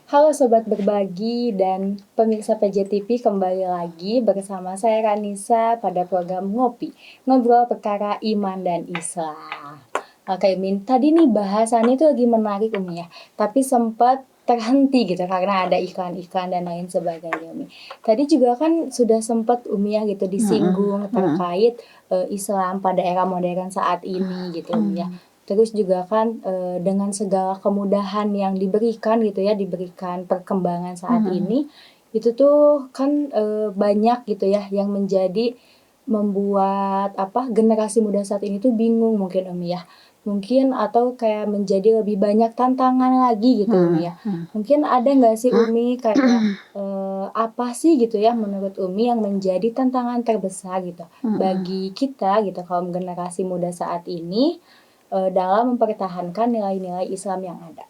Halo Sobat Berbagi dan pemirsa PJTV, kembali lagi bersama saya Ranisa pada program Ngopi, Ngobrol Perkara Iman dan Islam. Oke Min, tadi nih bahasannya itu lagi menarik Umi ya, tapi sempat terhenti gitu karena ada iklan-iklan dan lain sebagainya Umi. Tadi juga kan sudah sempat Umi ya gitu disinggung terkait Islam pada era modern saat ini gitu Umi ya. Terus juga kan dengan segala kemudahan yang diberikan gitu ya, diberikan perkembangan saat ini, itu tuh kan banyak gitu ya yang menjadi membuat generasi muda saat ini tuh bingung mungkin Umi ya. Mungkin atau kayak menjadi lebih banyak tantangan lagi gitu Umi ya. Mungkin ada nggak sih Umi kayak apa sih gitu ya menurut Umi yang menjadi tantangan terbesar gitu bagi kita gitu kaum generasi muda saat ini dalam mempertahankan nilai-nilai Islam yang ada.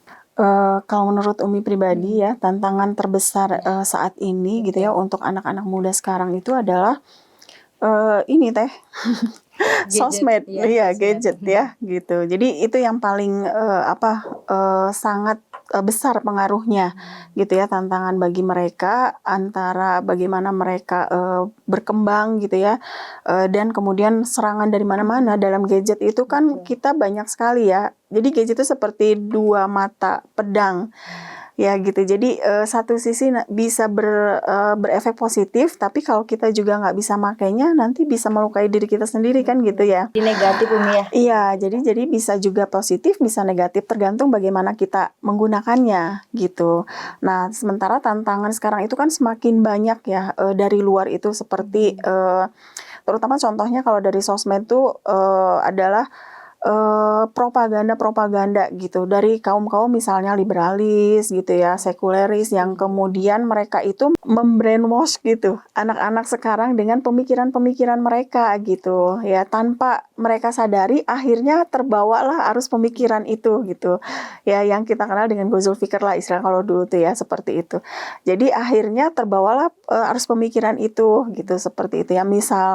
Kalau menurut Umi pribadi ya, tantangan terbesar saat ini gitu ya untuk anak-anak muda sekarang itu adalah ini teh sosmed, ya gadget ya gitu. Jadi itu yang paling sangat besar pengaruhnya gitu ya, tantangan bagi mereka antara bagaimana mereka berkembang gitu ya, dan kemudian serangan dari mana-mana dalam gadget itu kan kita banyak sekali ya. Jadi gadget itu seperti dua mata pedang. Ya gitu, jadi satu sisi bisa berefek positif, tapi kalau kita juga nggak bisa makainya, nanti bisa melukai diri kita sendiri kan gitu ya. Jadi negatif Umi ya? Iya, jadi bisa juga positif, bisa negatif, tergantung bagaimana kita menggunakannya gitu. Nah, sementara tantangan sekarang itu kan semakin banyak ya dari luar itu seperti terutama contohnya kalau dari sosmed tuh adalah propaganda gitu dari kaum-kaum misalnya liberalis gitu ya, sekuleris yang kemudian mereka itu membrainwash gitu anak-anak sekarang dengan pemikiran-pemikiran mereka gitu ya, tanpa mereka sadari akhirnya terbawalah arus pemikiran itu gitu ya, yang kita kenal dengan Gozul Fikr lah istilah kalau dulu tuh ya, seperti itu. Jadi akhirnya terbawalah arus pemikiran itu gitu, seperti itu ya.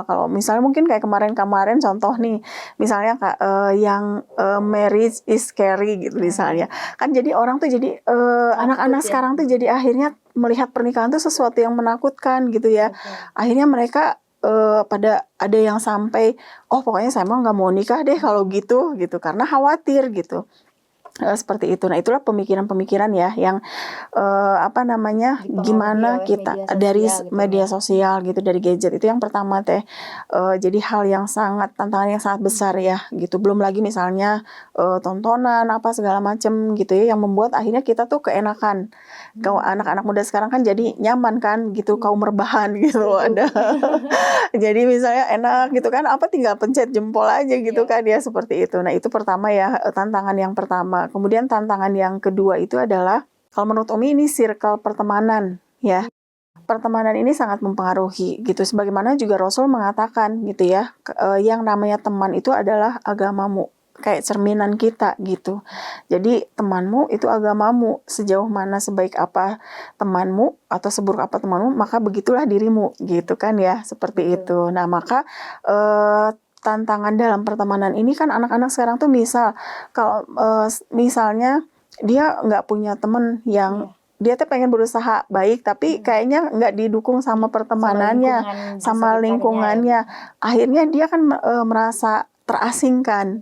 Kalau misalnya mungkin kayak kemarin contoh nih, misalnya yang marriage is scary gitu misalnya. Kan jadi orang tuh jadi anak-anak sekarang tuh jadi akhirnya melihat pernikahan tuh sesuatu yang menakutkan gitu ya. Akhirnya mereka pada ada yang sampai pokoknya saya mah nggak mau nikah deh kalau gitu karena khawatir gitu. Seperti itu. Nah, itulah pemikiran-pemikiran ya yang gimana kita dari media sosial gitu, dari gadget itu yang pertama teh. Jadi hal yang tantangan yang sangat besar ya gitu. Belum lagi misalnya tontonan apa segala macam gitu ya, yang membuat akhirnya kita tuh keenakan. Kalau anak-anak muda sekarang kan jadi nyaman kan gitu, kaum rebahan gitu ada. Jadi misalnya enak gitu kan, tinggal pencet jempol aja gitu kan ya, seperti itu. Nah, itu pertama ya, tantangan yang pertama. Kemudian tantangan yang kedua itu adalah, kalau menurut Umi ini circle pertemanan ya. Pertemanan ini sangat mempengaruhi gitu. Sebagaimana juga Rasul mengatakan gitu ya, yang namanya teman itu adalah agamamu, kayak cerminan kita gitu. Jadi temanmu itu agamamu, sejauh mana sebaik apa temanmu atau seburuk apa temanmu, maka begitulah dirimu gitu kan ya, seperti itu. Nah, maka tantangan dalam pertemanan ini kan anak-anak sekarang tuh kalau misalnya dia nggak punya teman yang dia tuh pengen berusaha baik, tapi kayaknya nggak didukung sama pertemanannya, sama lingkungannya. Akhirnya dia kan merasa terasingkan.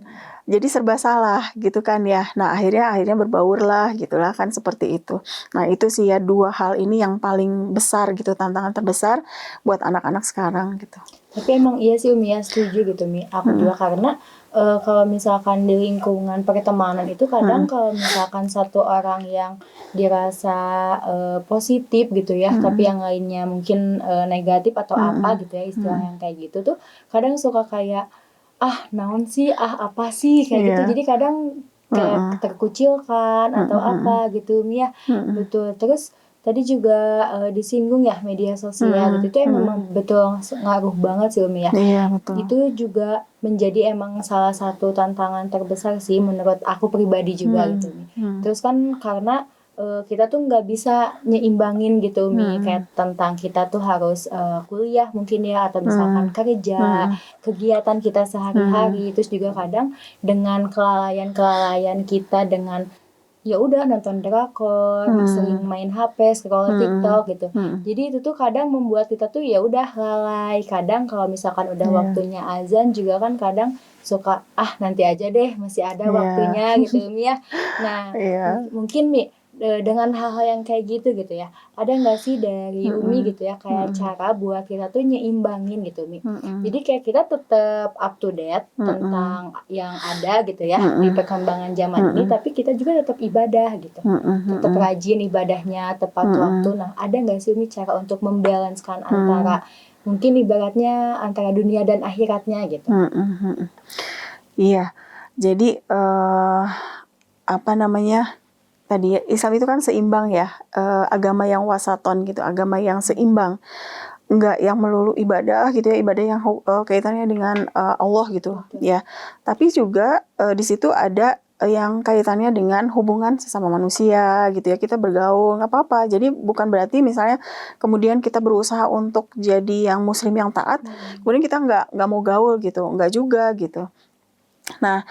Jadi serba salah gitu kan ya. Nah, akhirnya berbaur lah gitulah kan, seperti itu. Nah, itu sih ya, dua hal ini yang paling besar gitu, tantangan terbesar buat anak-anak sekarang gitu. Tapi emang iya sih Umi ya, setuju gitu Mi. Aku juga karena kalau misalkan di lingkungan pertemanan itu kadang kalau misalkan satu orang yang dirasa positif gitu ya, tapi yang lainnya mungkin negatif atau apa gitu ya, istilah yang kayak gitu tuh kadang suka kayak naon sih, apa sih kayak gitu. Jadi kadang kayak terkucilkan atau apa gitu Mi ya. Betul. Terus tadi juga disinggung ya media sosial gitu, itu memang betul ngaruh banget sih Umi ya. Iya, betul. Itu juga menjadi emang salah satu tantangan terbesar sih menurut aku pribadi juga gitu Umi. Terus kan karena kita tuh nggak bisa nyeimbangin gitu Umi, kayak tentang kita tuh harus kuliah mungkin ya, atau misalkan kerja, kegiatan kita sehari-hari. Terus juga kadang dengan kelalaian kita dengan ya udah nonton drakor, sering main HP, scroll TikTok gitu. Jadi itu tuh kadang membuat kita tuh ya udah lalai. Kadang kalau misalkan udah waktunya azan juga kan kadang suka nanti aja deh, masih ada waktunya gitu Mi ya. Nah, mungkin Mi dengan hal-hal yang kayak gitu ya. Ada nggak sih dari Umi gitu ya kayak cara buat kita tuh nyeimbangin gitu Mi. Jadi kayak kita tetap up to date tentang yang ada gitu ya di perkembangan zaman ini, tapi kita juga tetap ibadah gitu. Tetap rajin ibadahnya tepat waktu. Nah, ada nggak sih Umi cara untuk membalanskan antara mungkin ibaratnya antara dunia dan akhiratnya gitu? Iya, jadi apa namanya? Tadi Islam itu kan seimbang ya, agama yang wasaton gitu, agama yang seimbang, enggak yang melulu ibadah gitu ya, ibadah yang kaitannya dengan Allah gitu ya. Tapi juga di situ ada yang kaitannya dengan hubungan sesama manusia gitu ya, kita bergaul nggak apa-apa. Jadi bukan berarti misalnya kemudian kita berusaha untuk jadi yang muslim yang taat, kemudian kita nggak mau gaul gitu, nggak juga gitu. Nah,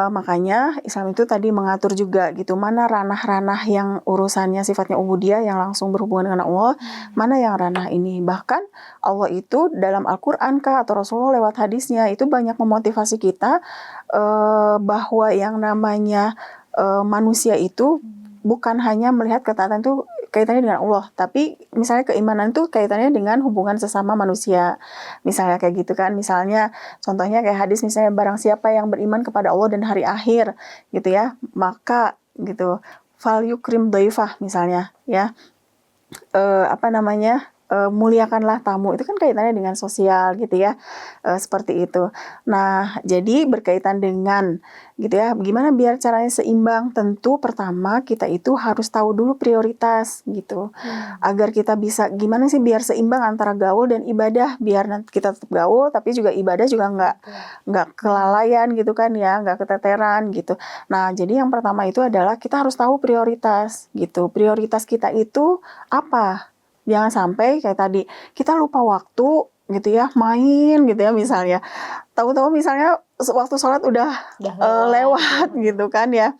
makanya Islam itu tadi mengatur juga gitu, mana ranah-ranah yang urusannya sifatnya ubudiyah yang langsung berhubungan dengan Allah, mana yang ranah ini. Bahkan Allah itu dalam Al-Quran atau Rasulullah lewat hadisnya itu banyak memotivasi kita bahwa yang namanya manusia itu bukan hanya melihat ketaatan itu kaitannya dengan Allah, tapi misalnya keimanan itu kaitannya dengan hubungan sesama manusia. Misalnya kayak gitu kan, misalnya contohnya kayak hadis misalnya barang siapa yang beriman kepada Allah dan hari akhir gitu ya, maka gitu fal yukrim dhaifah misalnya ya. Muliakanlah tamu, itu kan kaitannya dengan sosial gitu ya, seperti itu. Nah, jadi berkaitan dengan gitu ya, gimana biar caranya seimbang? Tentu pertama kita itu harus tahu dulu prioritas gitu, agar kita bisa gimana sih biar seimbang antara gaul dan ibadah, biar nanti kita tetap gaul tapi juga ibadah juga nggak kelalaian gitu kan ya, nggak keteteran gitu. Nah, jadi yang pertama itu adalah kita harus tahu prioritas gitu, prioritas kita itu apa? Jangan sampai kayak tadi kita lupa waktu gitu ya, main gitu ya misalnya. Tahu-tahu misalnya waktu sholat udah lewat gitu kan ya.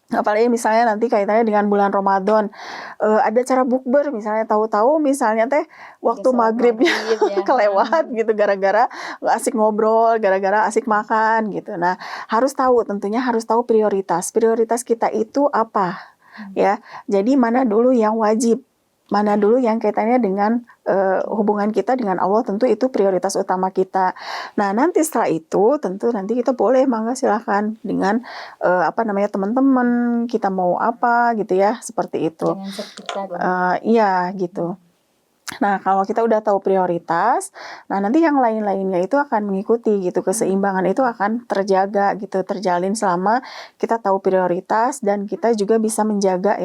Apalagi misalnya nanti kaitannya dengan bulan Ramadan, ada cara bukber misalnya, tahu-tahu misalnya waktu maghribnya ya, kelewat gitu gara-gara asik ngobrol, gara-gara asik makan gitu. Nah, tentunya harus tahu prioritas kita itu apa ya. Jadi mana dulu yang wajib, mana dulu yang kaitannya dengan hubungan kita dengan Allah, tentu itu prioritas utama kita. Nah, nanti setelah itu tentu nanti kita boleh silahkan dengan teman-teman kita mau apa gitu ya, seperti itu. Iya gitu. Nah, kalau kita udah tahu prioritas, nah nanti yang lain-lainnya itu akan mengikuti gitu, keseimbangan itu akan terjaga gitu, terjalin selama kita tahu prioritas dan kita juga bisa menjaga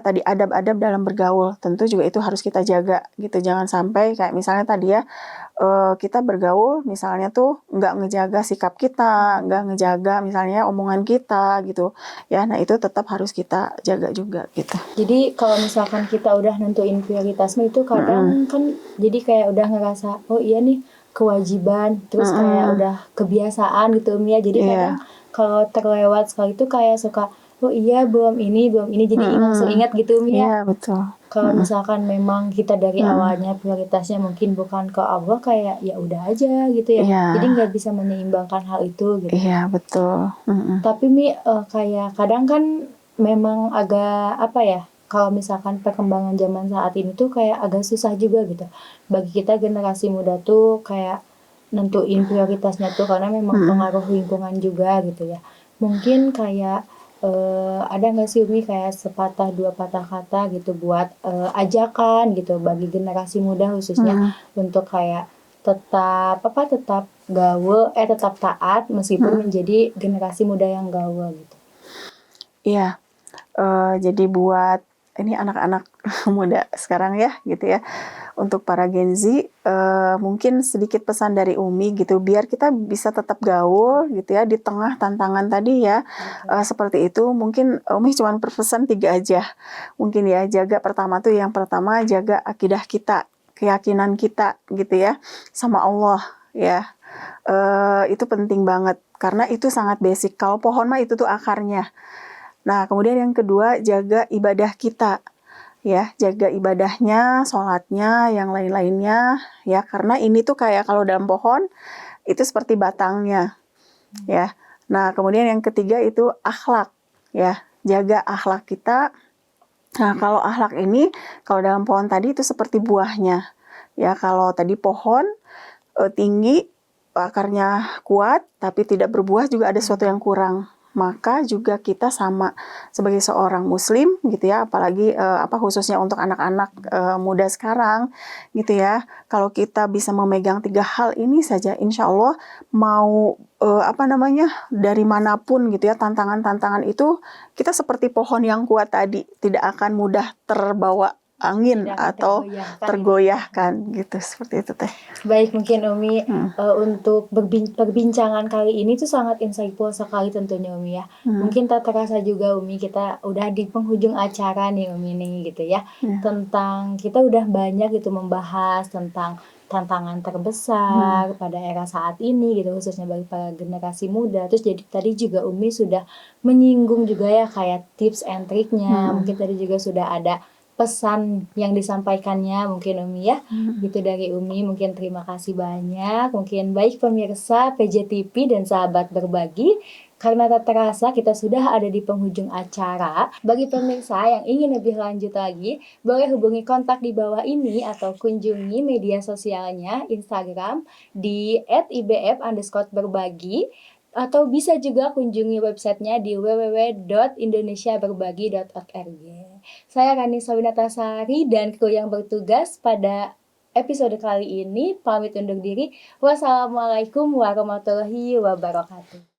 tadi adab-adab dalam bergaul. Tentu juga itu harus kita jaga gitu, jangan sampai kayak misalnya tadi ya, kita bergaul misalnya tuh nggak ngejaga sikap kita, nggak ngejaga misalnya omongan kita gitu ya. Nah, itu tetap harus kita jaga juga gitu. Jadi kalau misalkan kita udah nentuin prioritas itu kadang kan jadi kayak udah ngerasa oh iya nih kewajiban, terus kayak udah kebiasaan gitu ya. Jadi kadang kalau terlewat sekali itu kayak suka oh iya belum ini jadi langsung ingat gitu ya. Iya, betul. Kalau misalkan memang kita dari awalnya prioritasnya mungkin bukan ke Allah, kayak ya udah aja gitu ya. Jadi nggak bisa menyeimbangkan hal itu gitu. Iya, betul. Tapi Mi kayak kadang kan memang agak kalau misalkan perkembangan zaman saat ini tuh kayak agak susah juga gitu. Bagi kita generasi muda tuh kayak nentuin prioritasnya tuh karena memang pengaruh lingkungan juga gitu ya. Mungkin kayak ada nggak sih Umi kayak sepatah dua patah kata gitu buat ajakan gitu bagi generasi muda khususnya untuk kayak tetap gaul, tetap taat meskipun menjadi generasi muda yang gaul gitu. Iya, jadi buat ini anak-anak muda sekarang ya gitu ya, untuk para Gen Z mungkin sedikit pesan dari Umi gitu, biar kita bisa tetap gaul gitu ya di tengah tantangan tadi ya. Seperti itu. Mungkin Umi cuma berpesan 3 aja mungkin ya. Yang pertama jaga akidah kita, keyakinan kita gitu ya sama Allah ya. Itu penting banget karena itu sangat basic. Kalau pohon mah itu tuh akarnya. Nah, kemudian yang kedua, jaga ibadah kita. Ya, jaga ibadahnya, sholatnya, yang lain-lainnya. Ya, karena ini tuh kayak kalau dalam pohon, itu seperti batangnya. Ya. Nah, kemudian yang ketiga itu akhlak. Ya, jaga akhlak kita. Nah, kalau akhlak ini, kalau dalam pohon tadi itu seperti buahnya. Ya, kalau tadi pohon tinggi, akarnya kuat, tapi tidak berbuah juga ada sesuatu yang kurang. Maka juga kita sama sebagai seorang muslim gitu ya, apalagi khususnya untuk anak-anak muda sekarang gitu ya. Kalau kita bisa memegang 3 hal ini saja, insya Allah mau dari manapun gitu ya, tantangan-tantangan itu kita seperti pohon yang kuat tadi, tidak akan mudah terbawa angin atau tergoyahkan gitu, seperti itu teh. Baik, mungkin Umi untuk perbincangan kali ini tuh sangat insightful sekali tentunya Umi ya. Mungkin tak terasa juga Umi kita udah di penghujung acara nih Umi nih gitu ya. Tentang kita udah banyak gitu membahas tentang tantangan terbesar pada era saat ini gitu, khususnya bagi para generasi muda. Terus jadi tadi juga Umi sudah menyinggung juga ya kayak tips and triknya. Mungkin tadi juga sudah ada pesan yang disampaikannya mungkin Umi ya. Gitu dari Umi, mungkin terima kasih banyak. Mungkin baik pemirsa PJTV dan sahabat berbagi, karena tak terasa kita sudah ada di penghujung acara. Bagi pemirsa yang ingin lebih lanjut lagi, boleh hubungi kontak di bawah ini atau kunjungi media sosialnya Instagram di @ibf_berbagi, atau bisa juga kunjungi websitenya di www.indonesiaberbagi.org. Saya Ranisa Winatasari dan kru yang bertugas pada episode kali ini pamit undur diri. Wassalamualaikum warahmatullahi wabarakatuh.